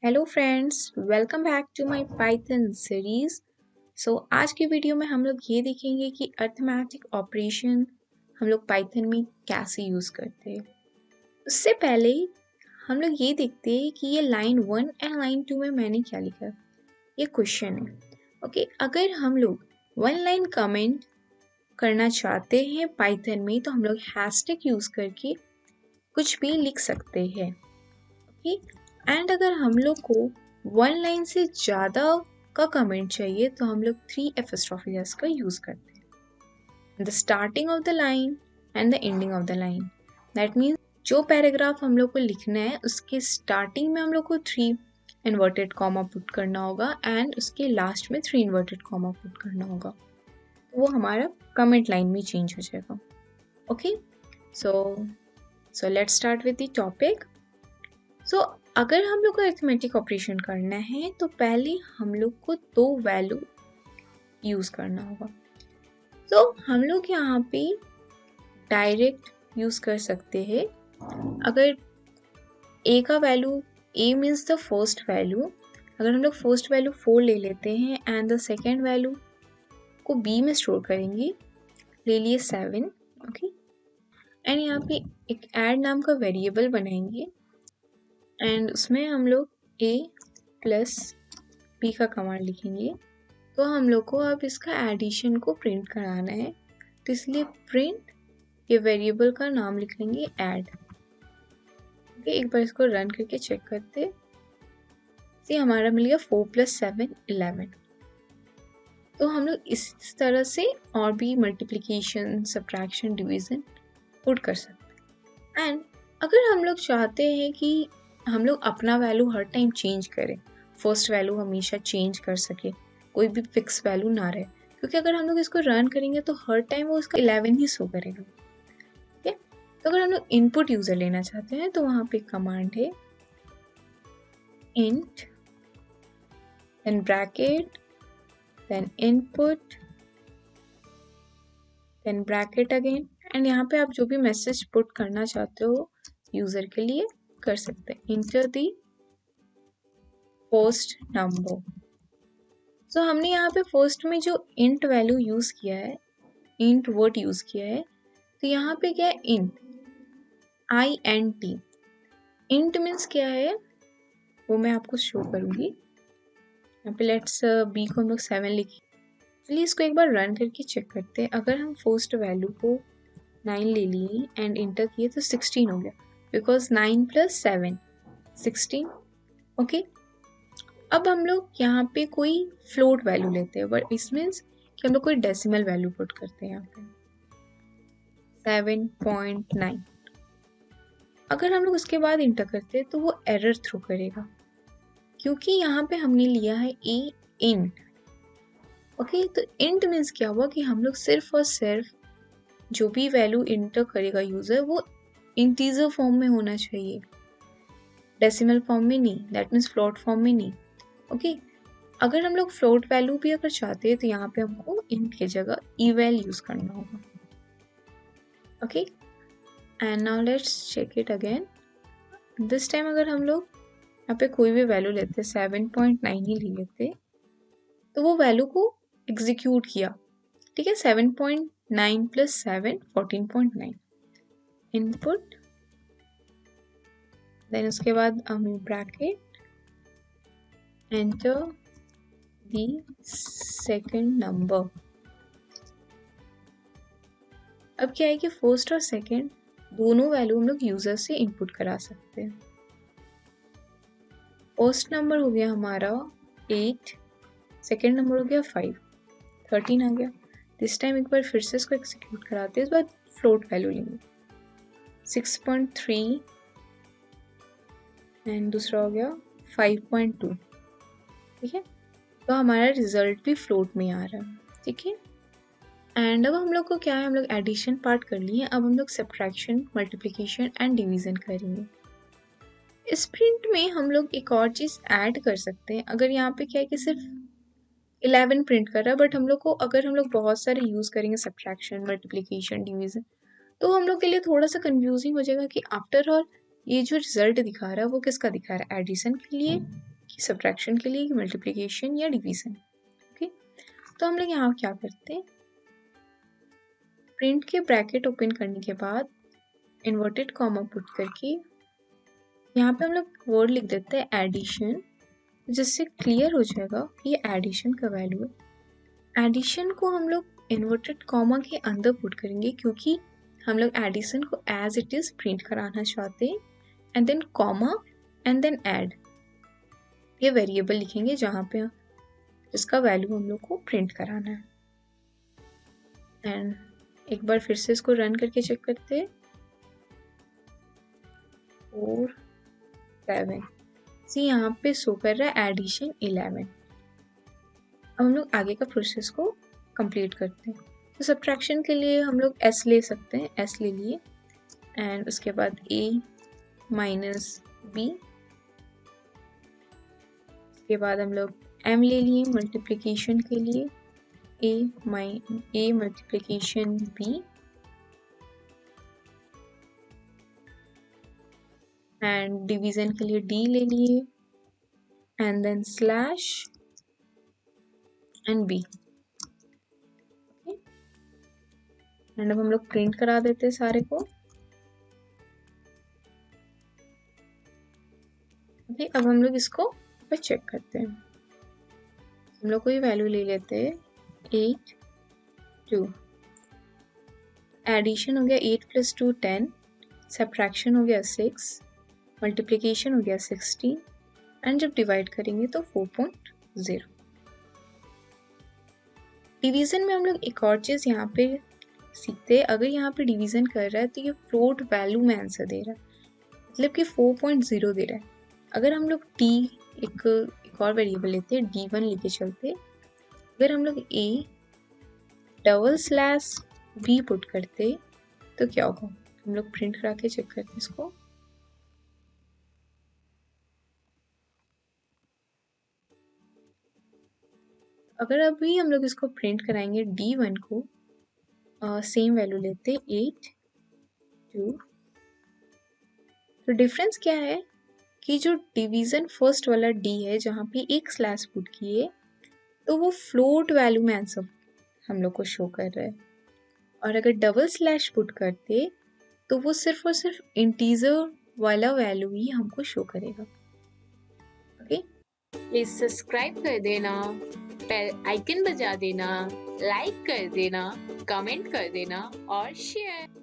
Hello friends, welcome back to my Python series. आज की video में हम लोग ये देखेंगे कि अरिथमेटिक ऑपरेशन हम लोग पाइथन में कैसे यूज़ करते हैं। उससे पहले हम लोग ये देखते हैं कि ये लाइन 1 एंड लाइन 2 में मैंने क्या लिखा है। ये क्वेश्चन है। ओके, अगर हम लोग वन लाइन कमेंट करना चाहते हैं पाइथन में तो हम लोग हैशटैग यूज़ करके कुछ भी लिख सकते हैं। ओके, एंड अगर हम लोग को वन लाइन से ज़्यादा का कमेंट चाहिए तो हम लोग 3 एपॉस्ट्रोफी एस का यूज़ करते हैं। The starting of the line and the ending of the line. That means जो पैराग्राफ हम लोग को लिखना है उसके स्टार्टिंग में हम लोग को 3 इन्वर्टेड कॉमा पुट करना होगा एंड उसके लास्ट में 3 इन्वर्टेड कॉमा पुट करना होगा, तो वो हमारा कमेंट लाइन में चेंज हो जाएगा। Okay, so let's start with the topic. अगर हम लोग को अरिथमेटिक ऑपरेशन करना है तो पहले हम लोग को 2 वैल्यू यूज़ करना होगा। तो हम लोग यहाँ पे डायरेक्ट यूज़ कर सकते हैं। अगर ए का value, A means the first value, अगर हम लोग फर्स्ट वैल्यू 4 ले लेते हैं एंड द सेकेंड वैल्यू को बी में स्टोर करेंगे, ले लिए 7। ओके, एंड यहाँ पे एक ऐड नाम का वेरिएबल बनाएंगे एंड उसमें हम लोग a प्लस b का कमांड लिखेंगे। तो हम लोग को अब इसका एडिशन को प्रिंट कराना है, तो इसलिए प्रिंट ये वेरिएबल का नाम लिख लेंगे ऐड। एक बार इसको रन करके चेक करते हैं, हमारा मिल गया 4 + 7 11। तो हम लोग इस तरह से और भी मल्टीप्लिकेशन, सब्ट्रैक्शन, डिवीजन पुट कर सकते हैं। एंड अगर हम लोग चाहते हैं कि हम लोग अपना वैल्यू हर टाइम चेंज करें, फर्स्ट वैल्यू हमेशा चेंज कर सके, कोई भी फिक्स वैल्यू ना रहे, क्योंकि अगर हम लोग इसको रन करेंगे तो हर टाइम वो इसका 11 ही शो करेगा। ठीक है, तो अगर हम लोग इनपुट यूजर लेना चाहते हैं तो वहाँ पे कमांड है int then bracket then input then bracket again, and यहाँ पे आप जो भी मैसेज पुट करना चाहते हो यूजर के लिए कर सकते हैं। Enter the first number. So हमने यहाँ पे फर्स्ट में जो इंट वैल्यू यूज किया है, इंट वर्ड यूज किया है, तो यहाँ पे क्या है इंट, INT। इंट मीन्स क्या है वो मैं आपको शो करूंगी। यहाँ पे लेट्स बी को हम लोग 7 लिखे। चलिए इसको एक बार रन करके चेक करते हैं। अगर हम फर्स्ट वैल्यू को 9 ले लिए एंड इंटर किए तो 16 हो गया, बिकॉज 9 + 7 16। ओके, अब हम लोग यहाँ पे कोई फ्लोट वैल्यू लेते हैं, बट इस मीन्स कि हम लोग कोई डेसिमल वैल्यू पुट करते हैं यहाँ पे 7.9। अगर हम लोग उसके बाद इंटर करते हैं तो वो एरर थ्रो करेगा, क्योंकि यहाँ पे हमने लिया है ए इंट। ओके, तो इंट मीन्स क्या हुआ कि हम लोग सिर्फ और सिर्फ जो भी वैल्यू इंटर करेगा यूजर वो इंटीजर फॉर्म में होना चाहिए, डेसिमल फॉर्म में नहीं, दैट मीन्स फ्लोट फॉर्म में नहीं। ओके, अगर हम लोग फ्लोट वैल्यू भी अगर चाहते हैं तो यहाँ पे हमको इंट की जगह eval यूज करना होगा। Okay, and now let's check it again. This time अगर हम लोग यहाँ पे कोई भी वैल्यू लेते, 7.9 ही ले लेते, तो वो वैल्यू को एग्जीक्यूट किया। ठीक है, 7.9 + 7 14.9 इनपुट, देन उसके बाद हम bracket enter the second number. अब क्या है कि फर्स्ट और सेकेंड दोनों वैल्यू हम लोग यूजर से इनपुट करा सकते हैं। फर्स्ट नंबर हो गया हमारा 8, सेकेंड नंबर हो गया 5, 13 आ गया। दिस टाइम एक बार फिर से इसको एग्जीक्यूट कराते हैं, इस बार फ्लोट वैल्यू लेंगे 6.3 एंड दूसरा हो गया 5.2। ठीक है, तो हमारा रिजल्ट भी फ्लोट में आ रहा है। ठीक है, एंड अब हम लोग को क्या है, हम लोग एडिशन पार्ट कर लिए, अब हम लोग सब्ट्रैक्शन, मल्टीप्लिकेशन एंड डिवीजन करेंगे। इस प्रिंट में हम लोग एक और चीज़ ऐड कर सकते हैं। अगर यहाँ पे क्या है कि सिर्फ 11 प्रिंट कर रहा है, बट हम लोग को अगर हम लोग बहुत सारे यूज़ करेंगे सब्ट्रैक्शन, मल्टीप्लिकेशन, डिवीजन, तो हम लोग के लिए थोड़ा सा कंफ्यूजिंग हो जाएगा कि आफ्टर ऑल ये जो रिजल्ट दिखा रहा है वो किसका दिखा रहा है, एडिशन के लिए कि सब्ट्रैक्शन के लिए, मल्टीप्लिकेशन या डिवीजन। ओके, तो हम लोग यहाँ क्या करते हैं, प्रिंट के ब्रैकेट ओपन करने के बाद इन्वर्टेड कॉमा पुट करके यहाँ पे हम लोग वर्ड लिख देते हैं एडिशन, जिससे क्लियर हो जाएगा कि ये एडिशन का वैल्यू है। एडिशन को हम लोग इन्वर्टेड कॉमा के अंदर पुट करेंगे क्योंकि हम लोग एडिशन को एज इट इज प्रिंट कराना चाहते हैं, and then comma and then add, ये वेरिएबल लिखेंगे जहाँ पे इसका वैल्यू हम लोग को प्रिंट कराना है। एंड एक बार फिर से इसको रन करके चेक करते हैं, 4 7 सी यहाँ पे शो कर रहा है एडिशन 11। अब हम लोग आगे का प्रोसेस को कंप्लीट करते हैं। तो सब्ट्रैक्शन के लिए हम लोग एस ले सकते हैं, एस ले लिए, एंड उसके बाद ए माइनस बी, उसके बाद हम लोग एम ले लिए मल्टीप्लिकेशन के लिए, A multiplication B, and division के लिए डी ले लिए, and then slash and B. And अब हम लोग प्रिंट करा देते हैं सारे को। ओके, अब हम लोग इसको पर चेक करते हैं। हम लोग कोई वैल्यू ले लेते हैं 8 2, एडिशन हो गया 8 + 2 10, सब्ट्रैक्शन हो गया 6, मल्टीप्लिकेशन हो गया 16, एंड जब डिवाइड करेंगे तो 4.0। डिवीजन में हम लोग एक और चीज़ यहाँ पे सीखते हैं, अगर यहाँ पे डिवीजन कर रहा है तो ये फ्लोट वैल्यू में आंसर दे रहा है, मतलब कि 4.0 दे रहा है। अगर हम लोग एक और वेरिएबल लेते हैं d1 लेके चलते, अगर हम लोग a/b पुट करते तो क्या होगा, हम लोग प्रिंट करा के चेक करते इसको। अगर अभी हम लोग इसको प्रिंट कराएंगे d1 को, सेम वैल्यू लेते 8 2, तो डिफरेंस क्या है कि जो डिवीजन फर्स्ट वाला d है जहाँ पे एक स्लैश पुट किए, तो वो फ्लोट वैल्यू में आंसर हम लोग को शो कर रहा है, और अगर डबल स्लैश पुट करते तो वो सिर्फ और सिर्फ इंटीजर वाला वैल्यू ही हमको शो करेगा। ओके, प्लीज सब्सक्राइब कर देना, बेल आइकन बजा देना, लाइक कर देना, कमेंट कर देना और शेयर।